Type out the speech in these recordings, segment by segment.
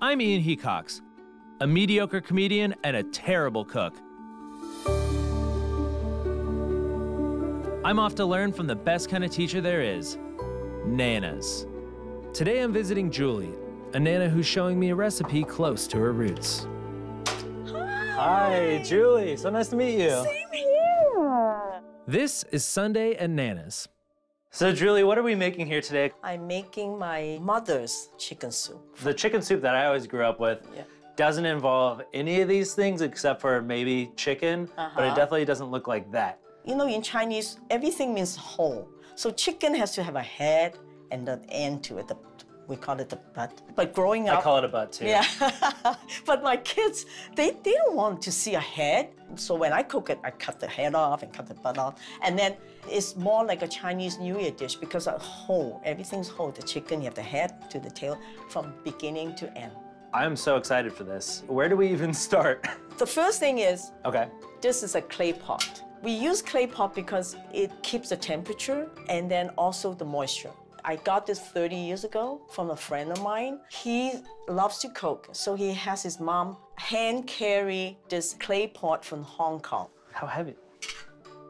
I'm Ian Hecox, a mediocre comedian and a terrible cook. I'm off to learn from the best kind of teacher there is, Nanas. Today I'm visiting Julie, a Nana who's showing me a recipe close to her roots. Hi, Julie. So nice to meet you. Same here. This is Sunday at Nana's. So, Julie, what are we making here today? I'm making my mother's chicken soup. The chicken soup that I always grew up with doesn't involve any of these things except for maybe chicken, but it definitely doesn't look like that. You know, in Chinese, everything means whole. So chicken has to have a head and an end to it. We call it the butt. But growing up... I call it a butt, too. Yeah. But my kids, they don't want to see a head. So when I cook it, I cut the head off and cut the butt off. And then it's more like a Chinese New Year dish because it's whole. Everything's whole. The chicken, you have the head to the tail from beginning to end. I'm so excited for this. Where do we even start? The first thing is, okay, this is a clay pot. We use clay pot because it keeps the temperature and then also the moisture. I got this 30 years ago from a friend of mine. He loves to cook, so he has his mom hand carry this clay pot from Hong Kong. How heavy?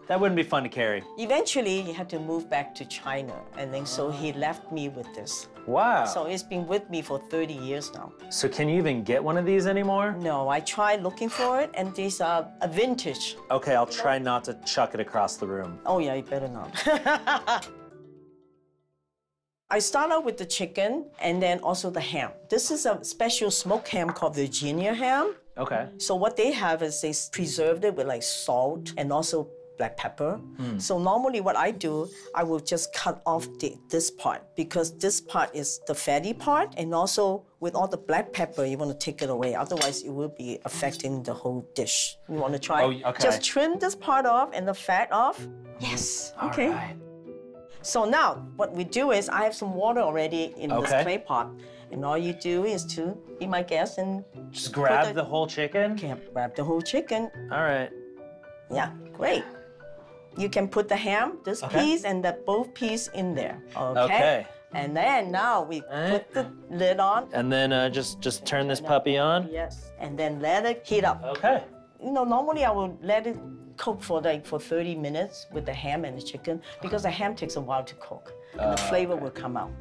That wouldn't be fun to carry. Eventually, he had to move back to China, and then so he left me with this. Wow. So it's been with me for 30 years now. So can you even get one of these anymore? No, I tried looking for it, and these are a vintage. Okay, I'll try not to chuck it across the room. Oh yeah, you better not. I start out with the chicken and then also the ham. This is a special smoked ham called Virginia ham. Okay. So what they have is they preserved it with like salt and also black pepper. So normally what I do, I will just cut off this part because this part is the fatty part, and also with all the black pepper, you want to take it away. Otherwise, it will be affecting the whole dish. You want to try? Oh, okay. Just trim this part off and the fat off. Yes. Okay. All right. So now, what we do is, I have some water already in this clay pot, and all you do is to be my guest and just grab the whole chicken? Grab the whole chicken. All right. Yeah, great. You can put the ham, this piece, and both pieces in there. Okay. And then now we put the lid on. And then just turn this puppy on? Yes. And then let it heat up. Okay. You know, normally I will let it cook for 30 minutes with the ham and the chicken because the ham takes a while to cook and the flavor will come out.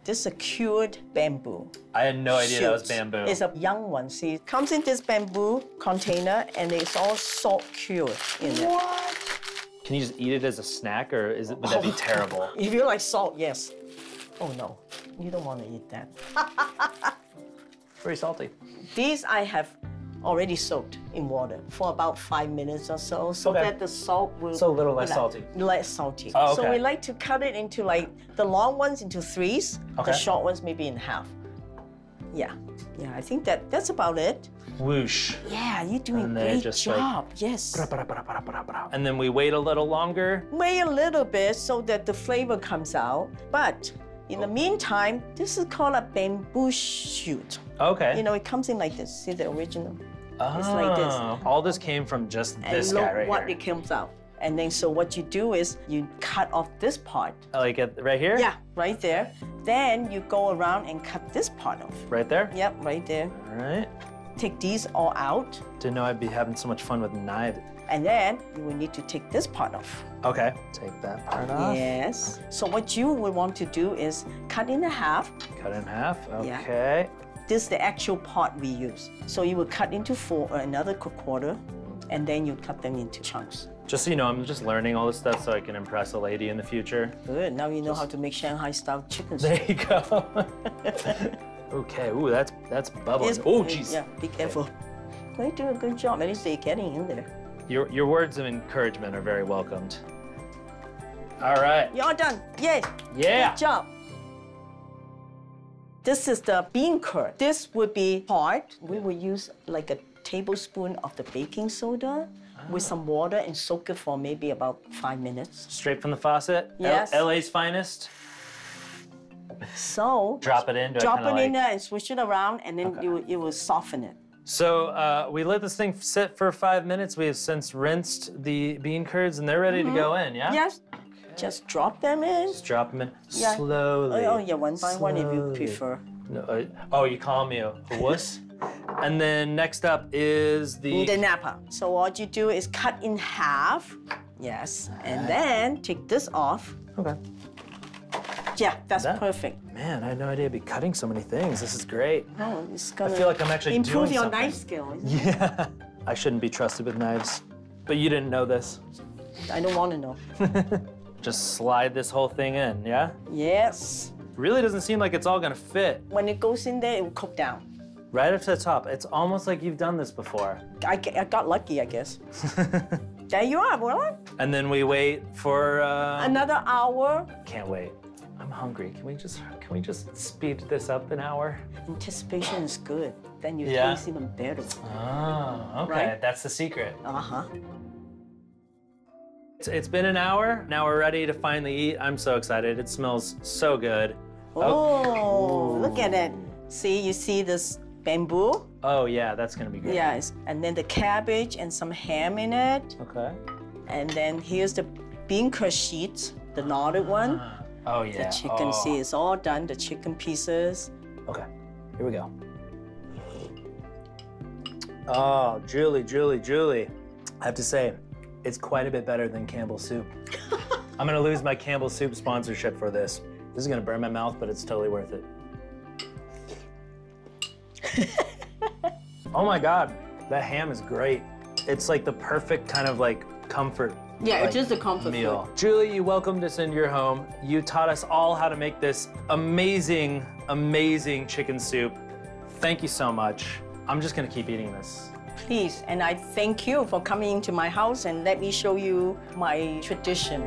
This is a cured bamboo. I had no idea that was bamboo. It's a young one. See, it comes in this bamboo container and it's all salt cured in it. What? Can you just eat it as a snack or would that be terrible? If you like salt, yes. Oh no, you don't want to eat that. Very salty. These I have already soaked in water for about 5 minutes or so, so that the salt will... So a little less salty. Less salty. Oh, okay. So we like to cut it into like, the long ones into threes, the short ones maybe in half. Yeah, I think that's about it. Whoosh. Yeah, you're doing a great job, yes. And then we wait a little longer? Wait a little bit so that the flavor comes out, but in the meantime, this is called a bamboo shoot. Okay. You know, it comes in like this. See the original? It's like this. All this came from just this guy right here. And look what it comes out. And then so what you do is you cut off this part. Like right here? Yeah, right there. Then you go around and cut this part off. Right there? Yep, right there. All right. Take these all out. Didn't know I'd be having so much fun with knives. And then you will need to take this part off. Okay. Take that part off. Yes. So what you will want to do is cut in half. Cut in half, okay. Yeah. This is the actual part we use. So you will cut into another quarter, and then you cut them into chunks. Just so you know, I'm just learning all this stuff so I can impress a lady in the future. Good, now you know how to make Shanghai-style chicken soup. There you go. Okay, ooh, that's bubbling. Oh, jeez. Yeah, be careful. You do a good job, at least they're getting in there. Your words of encouragement are very welcomed. All right. You're done, yay. Yeah. Good job. This is the bean curd. This would be hard. We will use like a tablespoon of the baking soda with some water and soak it for maybe about 5 minutes. Straight from the faucet? Yes. LA's finest? So drop it in. Drop it in there and swish it around, and then it will soften it. So we let this thing sit for 5 minutes. We have since rinsed the bean curds, and they're ready to go in, yeah? Yes. Just drop them in. Just drop them in slowly. Oh, yeah, one by one if you prefer. No, oh, you call me a wuss? And then next up is the napa. So what you do is cut in half. Yes. And then take this off. Okay. Yeah, that's perfect. Man, I had no idea I'd be cutting so many things. This is great. Oh, it's gonna I feel like I'm actually improve doing your something. knife skill. Yeah. I shouldn't be trusted with knives. But you didn't know this. I don't want to know. Just slide this whole thing in, yeah? Yes. Really doesn't seem like it's all gonna fit. When it goes in there, it will cook down. Right up to the top. It's almost like you've done this before. I got lucky, I guess. There you are, voila. And then we wait for Another hour. Can't wait. I'm hungry. Can we just speed this up an hour? Anticipation is good. Then you Yeah. taste even better. Oh, okay. Right? That's the secret. Uh-huh. It's been an hour. Now we're ready to finally eat. I'm so excited. It smells so good. Oh, look at it. See, you see this bamboo? Oh yeah, that's gonna be good. Yes. And then the cabbage and some ham in it. Okay. And then here's the bean curd sheet, the knotted one. Oh yeah. The chicken, see, it's all done, the chicken pieces. Okay, here we go. Oh, Julie. I have to say, it's quite a bit better than Campbell's soup. I'm gonna lose my Campbell's soup sponsorship for this. This is gonna burn my mouth, but it's totally worth it. Oh my God, that ham is great. It's like the perfect kind of like comfort. Yeah, like, it is a comfort meal. food. Julie, you welcomed us into your home. You taught us all how to make this amazing, amazing chicken soup. Thank you so much. I'm just gonna keep eating this. Please, and I thank you for coming into my house and let me show you my tradition.